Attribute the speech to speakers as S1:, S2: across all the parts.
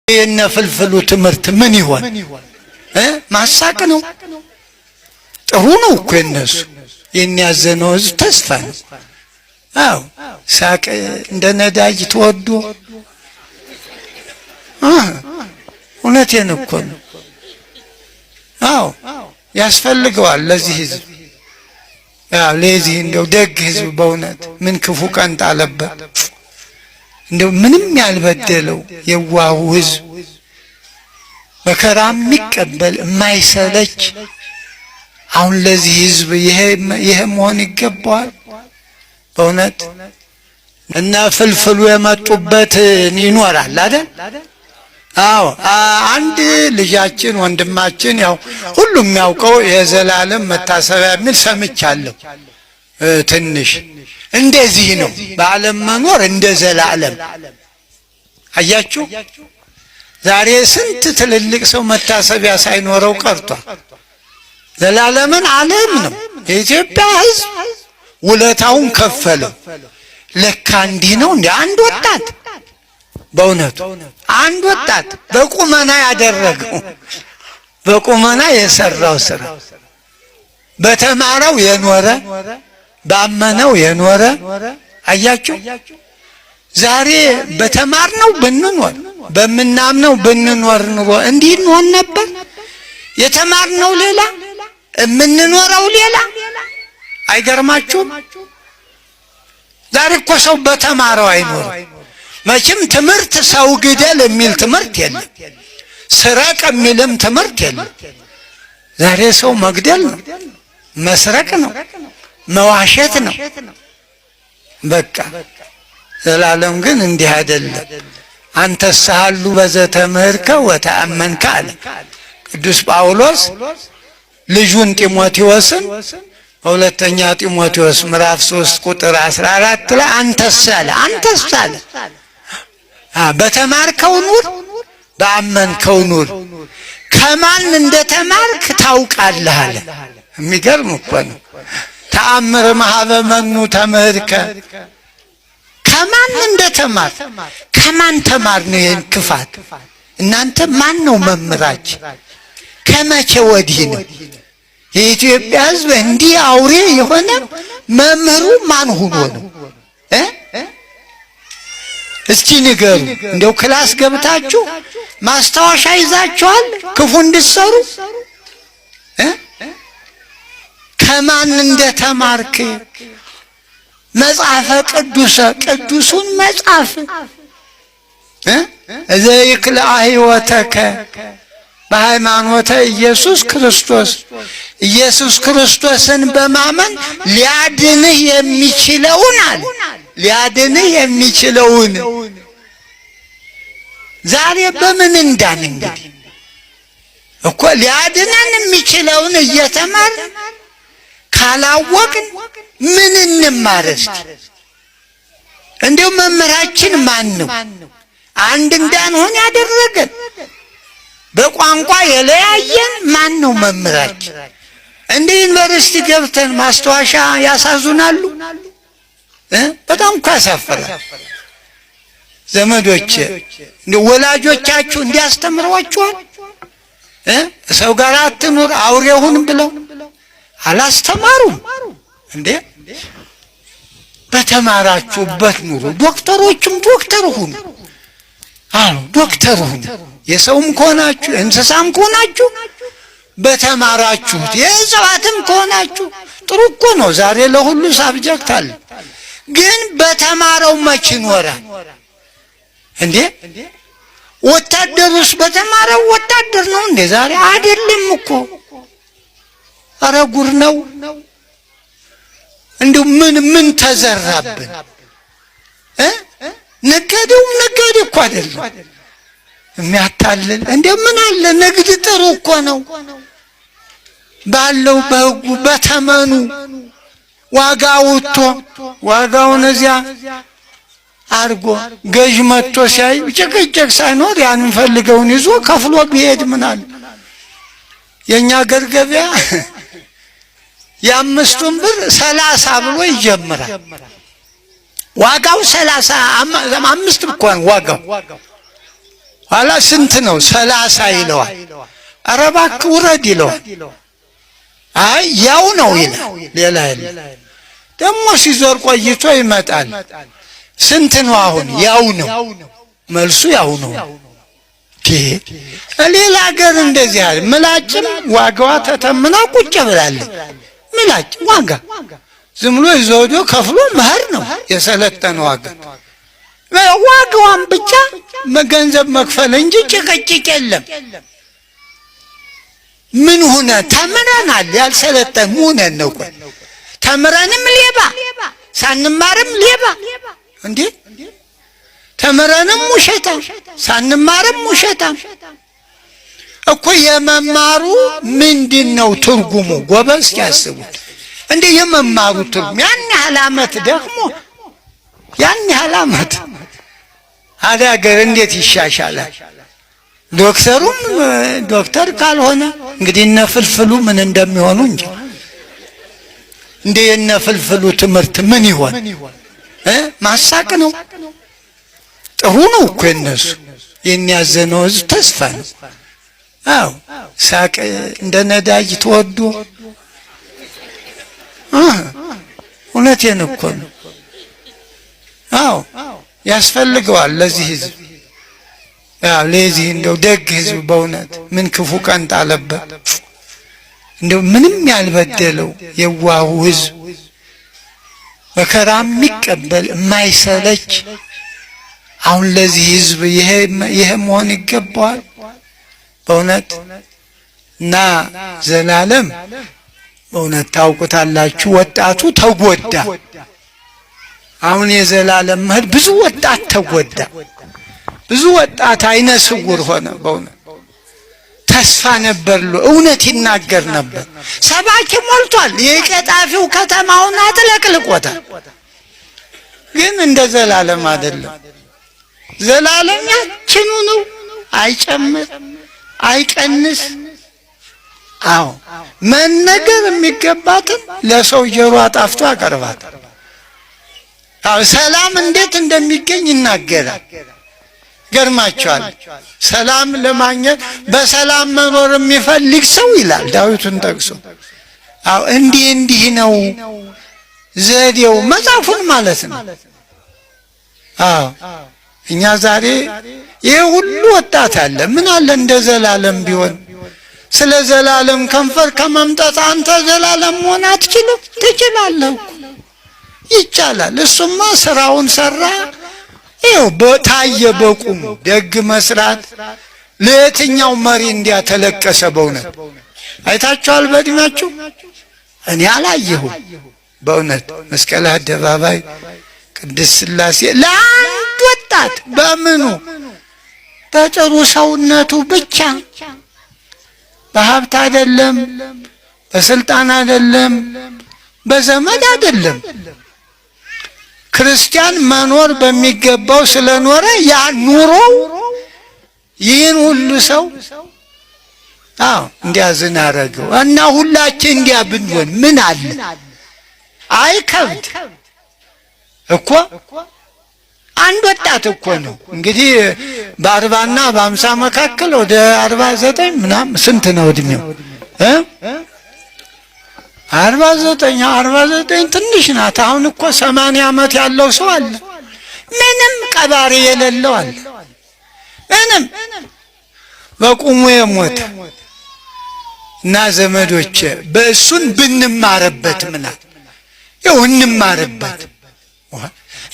S1: የነፍልፍሉ ትምህርት ምን ይሆን ማሳቅ ነው ጥሩ ነው እኮ እነሱ የሚያዘነው ህዝብ ተስፋ ነው አው ሳቅ እንደ ነዳጅ ተወዶ እውነቴን እኮ ነው አው ያስፈልገዋል ለዚህ ህዝብ ያው ለዚህ እንደው ደግ ህዝብ በእውነት ምን ክፉ ቀን ጣለበት እንደው ምንም ያልበደለው የዋሁ ህዝብ መከራም የሚቀበል የማይሰለች አሁን ለዚህ ህዝብ ይሄ መሆን ይገባዋል በእውነት እና ፍልፍሉ የመጡበት ይኖራል አይደል አዎ አንድ ልጃችን ወንድማችን ያው ሁሉም ያውቀው የዘላለም መታሰቢያ የሚል ሰምቻለሁ ትንሽ እንደዚህ ነው በዓለም መኖር እንደ ዘላለም አያችሁ ዛሬ ስንት ትልልቅ ሰው መታሰቢያ ሳይኖረው ቀርቷል ዘላለምን ዓለም ነው የኢትዮጵያ ህዝብ ውለታውን ከፈለው ለካ እንዲህ ነው እንደ አንድ ወጣት በእውነቱ አንድ ወጣት በቁመና ያደረገው በቁመና የሰራው ስራ በተማረው የኖረ ባመነው የኖረ አያችሁ ዛሬ በተማርነው ብንኖር በመናምነው ብንኖር ኑሮ እንዲህ እንሆን ነበር የተማርነው ሌላ የምንኖረው ሌላ አይገርማችሁም ዛሬ እኮ ሰው በተማረው አይኖርም መቼም ትምህርት ሰው ግደል የሚል ትምህርት የለም ስረቅ የሚልም ትምህርት የለም ዛሬ ሰው መግደል ነው መስረቅ ነው መዋሸት ነው በቃ ዘላለም ግን እንዲህ አይደለም አንተ ሳሉ በዘተምህርከ ወተአመንከ አለ ቅዱስ ጳውሎስ ልጁን ጢሞቴዎስን ሁለተኛ ጢሞቴዎስ ምዕራፍ 3 ቁጥር 14 ላይ አንተስ አለ በተማርከው ኑር በአመንከው ኑር ከማን እንደተማርክ ታውቃለህ አለ የሚገርም እኮ ነው ተአምር ማህበ መኑ ተምህርከ ከማን እንደተማር ከማን ተማር ነው ይሄን ክፋት እናንተ ማን ነው መምራች ከመቼ ወዲህ ነው የኢትዮጵያ ህዝብ እንዲህ አውሬ የሆነ መምህሩ ማን ሆኖ ነው እስኪ ንገሩ እንደው ክላስ ገብታችሁ ማስታወሻ ይዛችኋል ክፉ እንድትሰሩ ከማን እንደተማርክ መጽሐፈ ቅዱሱን መጽሐፍ ዘይክል ህይወተከ በሃይማኖተ ኢየሱስ ክርስቶስን በማመን ሊያድንህ የሚችለውን አለ ሊያድንህ የሚችለውን ዛሬ በምን እንዳን እንግዲህ እኮ ሊያድነን የሚችለውን እየተማር ካላወቅን ምን እንማርስ እንደው መምህራችን ማን ነው አንድ እንዳንሆን ያደረገን በቋንቋ የለያየን ማን ነው መምህራችን እንደ ዩኒቨርሲቲ ገብተን ማስተዋሻ ያሳዙናሉ በጣም ያሳፍራል ዘመዶች ወላጆቻችሁ እንዲያስተምሯችኋል ሰው ጋር አትኑር አውሬውን ብለው አላስተማሩም እንዴ በተማራችሁበት ኑሩ ዶክተሮችም ዶክተር ሁኑ አዎ ዶክተር ሁኑ የሰውም ከሆናችሁ እንስሳም ከሆናችሁ በተማራችሁት የእጽዋትም ከሆናችሁ ጥሩ እኮ ነው ዛሬ ለሁሉ ሳብጀክት አለ ግን በተማረው መች ኖራል እንዴ ወታደሩስ በተማረው ወታደር ነው እንዴ ዛሬ አይደለም እኮ ኧረ ጉር ነው እንደው ምን ተዘራብን ነጋዴው ነጋዴ እኮ አይደለም የሚያታልል እንደው ምን አለ ንግድ ጥሩ እኮ ነው ባለው በህጉ በተመኑ ዋጋውቶ ዋጋውን እዚያ አርጎ ገዥ መጥቶ ሲያይ ጭቅጭቅ ሳይኖር ያን ፈልገውን ይዞ ከፍሎ ቢሄድ ምን አለ የኛ ገርገቢያ የአምስቱን ብር 30 ብሎ ይጀምራል ዋጋው 35 እኮ ነው ዋጋው ኋላ ስንት ነው 30 ይለዋል። ኧረ እባክህ ውረድ ይለዋል። አይ ያው ነው ይላል። ሌላ የለም። ደግሞ ሲዞር ቆይቶ ይመጣል። ስንት ነው አሁን? ያው ነው መልሱ፣ ያው ነው። ሌላ ሀገር እንደዚህ አለ። ምላጭም ዋጋዋ ተተምና ቁጭ ብላለች። ምላጭ ዋጋ ዝም ብሎ ይዞ ከፍሎ መህር ነው የሰለጠነ ዋጋ። ዋጋዋን ብቻ ገንዘብ መክፈል እንጂ ጭቅጭቅ የለም። ምን ሆነ? ተምረናል። ያልሰለጠን ሆነን ነው። ተምረንም ሌባ ሳንማርም ሌባ እንዴ! ተምረንም ውሸታም ሳንማርም ውሸታም እኮ። የመማሩ ምንድነው ትርጉሙ? ጎበዝ ያስቡት እንዴ! የመማሩ ትርጉም ያን ያህል ዓመት ደግሞ ያን ያህል ዓመት አዳገር እንዴት ይሻሻላል? ዶክተሩም ዶክተር ካልሆነ እንግዲህ እነ ፍልፍሉ ምን እንደሚሆኑ እንጂ እንደ የነ ፍልፍሉ ትምህርት ምን ይሆን? ማሳቅ ነው። ጥሩ ነው እኮ እነሱ የሚያዘነው ህዝብ ተስፋ ነው። አዎ ሳቅ እንደ ነዳጅ ተወዶ እውነቴን እኮ ነው። አዎ ያስፈልገዋል ለዚህ ህዝብ። ያው ለዚህ እንደው ደግ ህዝብ በእውነት ምን ክፉ ቀን ጣለበት። እንደው ምንም ያልበደለው የዋሁ ህዝብ መከራ የሚቀበል የማይሰለች አሁን ለዚህ ህዝብ ይሄ መሆን ይገባዋል በእውነት። እና ዘላለም በእውነት ታውቁታላችሁ፣ ወጣቱ ተጎዳ። አሁን የዘላለም መሄድ ብዙ ወጣት ተጎዳ። ብዙ ወጣት አይነ ስውር ሆነ። በእውነት ተስፋ ነበር፣ እውነት ይናገር ነበር። ሰባኪ ሞልቷል። የቀጣፊው ከተማውን አጥለቅልቆታል። ግን እንደ ዘላለም አይደለም። ዘላለም ያችኑ ነው፣ አይጨምር አይቀንስ። አዎ መነገር የሚገባትን ለሰው ጆሮ አጣፍቶ ያቀርባታል። አዎ ሰላም እንዴት እንደሚገኝ ይናገራል። ገርማቸዋል። ሰላም ለማግኘት በሰላም መኖር የሚፈልግ ሰው ይላል ዳዊቱን ጠቅሶ። አዎ እንዲህ ነው ዘዴው፣ መጽሐፉን ማለት ነው። አዎ እኛ ዛሬ ይሄ ሁሉ ወጣት አለ። ምን አለ እንደ ዘላለም ቢሆን? ስለ ዘላለም ከንፈር ከመምጠጥ አንተ ዘላለም መሆን አትችልም? ትችላለህ፣ ይቻላል። እሱማ ስራውን ሰራ። ይኸው በታየ በቁሙ ደግ መስራት ለየትኛው መሪ እንዲያተለቀሰ በእውነት አይታችኋል? በእድሜያችሁ እኔ አላየሁም በእውነት መስቀል አደባባይ ቅድስት ሥላሴ ለአንድ ወጣት በምኑ በጥሩ ሰውነቱ ብቻ በሀብት አይደለም፣ በስልጣን አይደለም፣ በዘመድ አይደለም። ክርስቲያን መኖር በሚገባው ስለኖረ ያ ኑሮው ይህን ሁሉ ሰው እንዲያዝን አደረገው። እና ሁላችን እንዲያ ብንሆን ምን አለ? አይከብድ እኮ አንድ ወጣት እኮ ነው እንግዲህ በ40 እና በ50 መካከል ወደ 49 ምናምን ስንት ነው እድሜው? 49 ትንሽ ናት። አሁን እኮ 80 ዓመት ያለው ሰው አለ፣ ምንም ቀባሪ የሌለው አለ፣ ምንም በቁሙ የሞተ እና ዘመዶች በእሱን ብንማርበት ምናል ይኸው እንማርበት።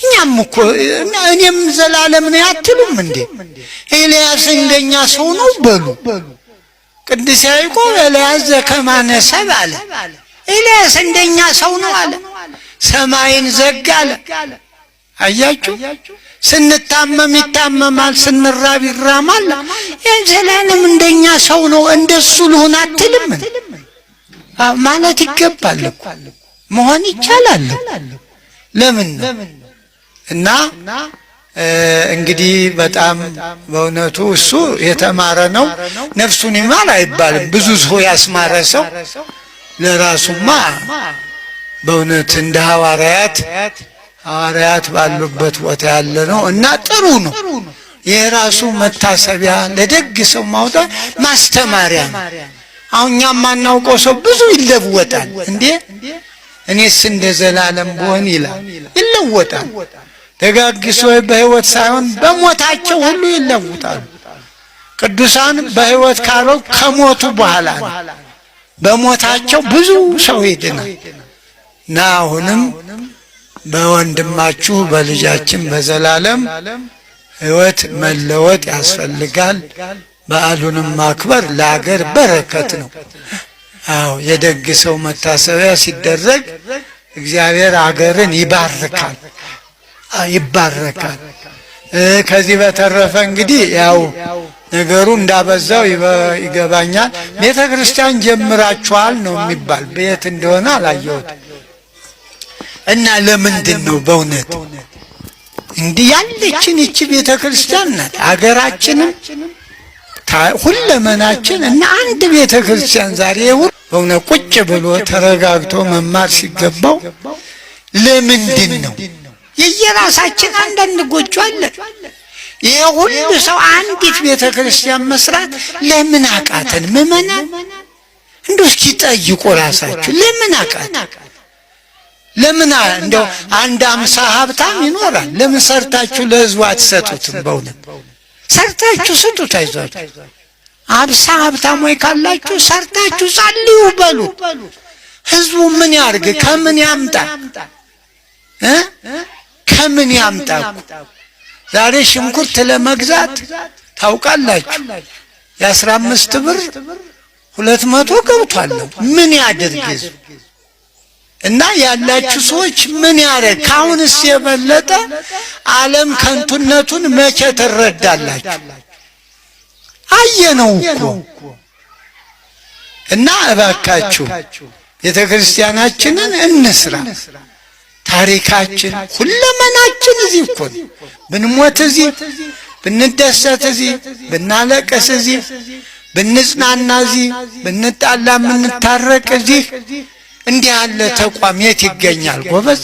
S1: እኛም እኮ እኔም ዘላለም ነው አትሉም እንዴ? ኤልያስ እንደኛ ሰው ነው በሉ። ቅዱስ ያዕቆብ ኤልያስ ዘከማነ ሰብእ አለ። ኤልያስ እንደኛ ሰው ነው አለ። ሰማይን ዘጋ አለ። አያችሁ፣ ስንታመም ይታመማል፣ ስንራብ ይራማል። ዘላለም እንደኛ ሰው ነው፣ እንደሱ ልሁን አትልም ማለት ይገባል እኮ መሆን ይቻላል። ለምን ነው? እና እንግዲህ በጣም በእውነቱ እሱ የተማረ ነው። ነፍሱን ይማር አይባልም። ብዙ ሰው ያስማረ ሰው ለራሱማ በእውነት እንደ ሐዋርያት ባሉበት ቦታ ያለ ነው። እና ጥሩ ነው የራሱ መታሰቢያ ለደግ ሰው ማውጣት ማስተማሪያ። አሁን እኛ ማናውቀው ሰው ብዙ ይለወጣል እንዴ እኔስ እንደ ዘላለም ብሆን ይላል ይለወጣል። ደጋግ ሰዎች በህይወት ሳይሆን በሞታቸው ሁሉ ይለወጣሉ። ቅዱሳን በህይወት ካለው ከሞቱ በኋላ በሞታቸው ብዙ ሰው ይድናል። እና አሁንም በወንድማችሁ በልጃችን በዘላለም ህይወት መለወጥ ያስፈልጋል። በዓሉንም ማክበር ለሀገር በረከት ነው። አዎ የደግ ሰው መታሰቢያ ሲደረግ እግዚአብሔር ሀገርን ይባርካል ይባረካል። ከዚህ በተረፈ እንግዲህ ያው ነገሩ እንዳበዛው ይገባኛል። ቤተክርስቲያን ጀምራችኋል ነው የሚባል ቤት እንደሆነ አላየሁት። እና ለምንድን ነው በእውነት እንዲህ ያለችን እቺ ቤተክርስቲያን ናት ሀገራችንን ሁለመናችን እና አንድ ቤተክርስቲያን ዛሬ በእውነት ቁጭ ብሎ ተረጋግቶ መማር ሲገባው ለምንድን ነው የየራሳችን አንዳንድ ጎጆ አለ። ይሄ ሁሉ ሰው አንዲት ቤተክርስቲያን መስራት ለምን አቃተን? ምእመናን እንደው እስኪ ጠይቁ ራሳችሁ ለምን አቃተን? ለምን እንደው አንድ 50 ሀብታም ይኖራል። ለምን ሰርታችሁ ለህዝቡ አትሰጡትም? በእውነት ሰርታችሁ ስጡት። አይዟችሁ 50 ሀብታም ወይ ካላችሁ ሰርታችሁ ጸልዩ በሉ። ህዝቡ ምን ያርግ? ከምን ያምጣ? ከምን ያምጣ? ዛሬ ሽንኩርት ለመግዛት ታውቃላችሁ የ15 ብር 200 ገብቷል። ምን ያድርግ? እና ያላችሁ ሰዎች ምን ያረግ? ካሁንስ የበለጠ ዓለም ከንቱነቱን መቼ ትረዳላችሁ? አየነው እኮ። እና እባካችሁ ቤተክርስቲያናችንን እንስራ። ታሪካችን ሁለመናችን እዚህ እኮ ነው። ብንሞት እዚህ፣ ብንደሰት እዚህ፣ ብናለቅስ እዚህ፣ ብንጽናና እዚህ፣ ብንጣላ የምንታረቅ እዚህ። እንዲህ ያለ ተቋም የት ይገኛል ጎበዝ?